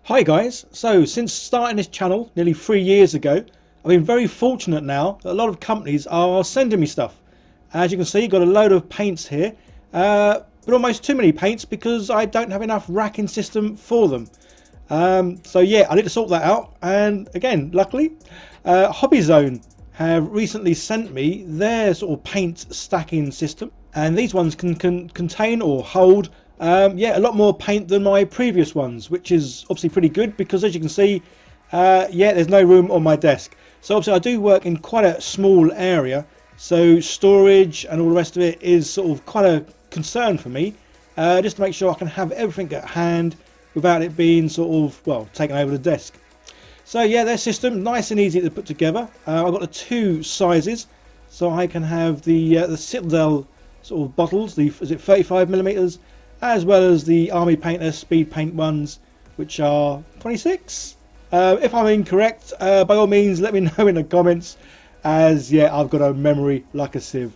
Hi guys, so since starting this channel nearly 3 years ago, I've been very fortunate now that a lot of companies are sending me stuff. As you can see, got a load of paints here, but almost too many paints because I don't have enough racking system for them. So yeah, I need to sort that out, and again, luckily, Hobby Zone have recently sent me their sort of paint stacking system, and these ones can contain or hold yeah, a lot more paint than my previous ones, which is obviously pretty good because, as you can see, yeah, there's no room on my desk. So obviously I do work in quite a small area, so storage and all the rest of it is sort of quite a concern for me, just to make sure I can have everything at hand without it being sort of, well, taken over the desk. So yeah, their system, nice and easy to put together. I've got the two sizes, so I can have the Citadel sort of bottles, is it 35mm, as well as the Army Painter speed paint ones, which are 26. If I'm incorrect, by all means let me know in the comments, as yeah, I've got a memory like a sieve.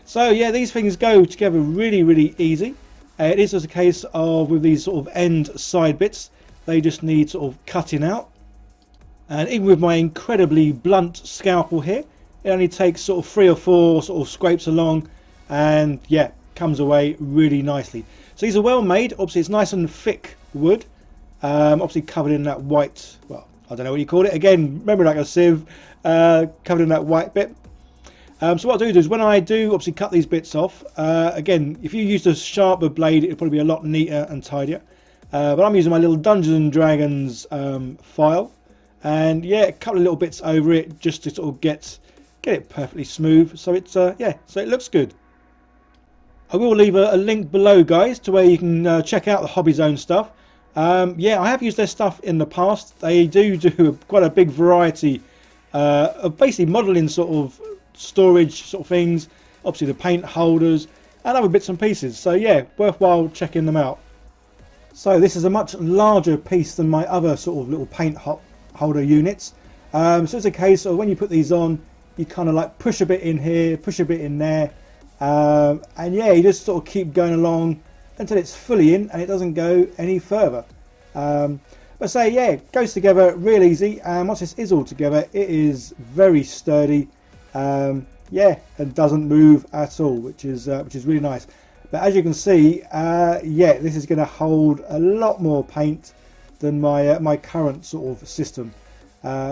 So yeah, these things go together really easy. It is just a case of, with these sort of end side bits, they just need sort of cutting out. And even with my incredibly blunt scalpel here, it only takes sort of 3 or 4 sort of scrapes along, and yeah, comes away really nicely. So these are well made. Obviously it's nice and thick wood, obviously covered in that white, well, I don't know what you call it, again, remember, like a sieve, covered in that white bit. So what I do is, when I do obviously cut these bits off, again, if you used a sharper blade, it would probably be a lot neater and tidier, but I'm using my little Dungeons and Dragons file, and yeah, a couple of little bits over it just to sort of get it perfectly smooth, so it's yeah, so it looks good. I will leave a link below, guys, to where you can check out the Hobby Zone stuff. Yeah, I have used their stuff in the past. They do quite a big variety of basically modelling sort of storage sort of things, obviously the paint holders and other bits and pieces. So yeah, worthwhile checking them out. So this is a much larger piece than my other sort of little paint holder units. So it's a case of, when you put these on, you kind of like push a bit in here, push a bit in there. And yeah, you just sort of keep going along until it's fully in and it doesn't go any further. But say yeah, it goes together real easy, and once this is all together, it is very sturdy. Yeah, and doesn't move at all, which is really nice. But as you can see, yeah, this is going to hold a lot more paint than my current sort of system,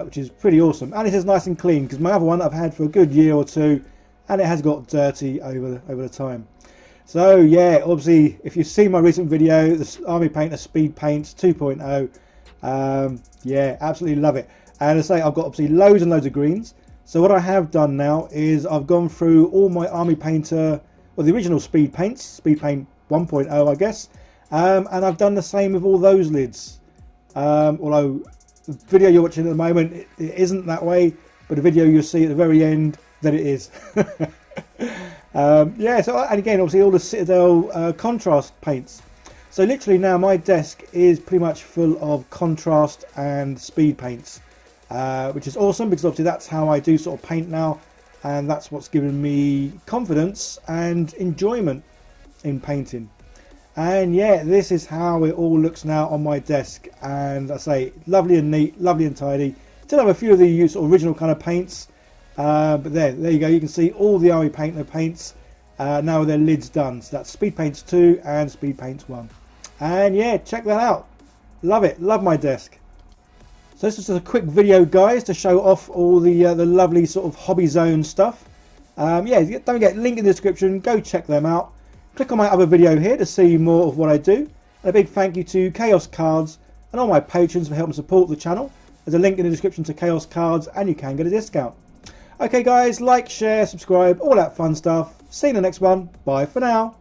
which is pretty awesome. And it is nice and clean, because my other one I've had for a good year or two, and it has got dirty over the time. So yeah, obviously if you've seen my recent video, the Army Painter Speed Paints 2.0, yeah, absolutely love it. And as I say, I've got obviously loads and loads of greens. So what I have done now is I've gone through all my Army Painter, well, the original Speed Paints, Speed Paint 1.0 I guess, and I've done the same with all those lids. Although the video you're watching at the moment, it isn't that way, but the video you'll see at the very end, that it is. Yeah, so, and again, obviously all the Citadel contrast paints. So literally now my desk is pretty much full of contrast and speed paints, which is awesome, because obviously that's how I do sort of paint now, and that's what's given me confidence and enjoyment in painting. And yeah, this is how it all looks now on my desk, and I say lovely and neat, lovely and tidy. Still have a few of the sort of original kind of paints, but there you go, you can see all the Army Painter paints now with their lids done. So that's Speed Paints 2 and Speed Paints 1. And yeah, check that out. Love it, love my desk. So this is just a quick video, guys, to show off all the lovely sort of Hobby Zone stuff. Yeah, don't forget, link in the description, go check them out. Click on my other video here to see more of what I do. And a big thank you to Chaos Cards and all my patrons for helping support the channel. There's a link in the description to Chaos Cards, and you can get a discount. Okay guys, like, share, subscribe, all that fun stuff. See you in the next one. Bye for now.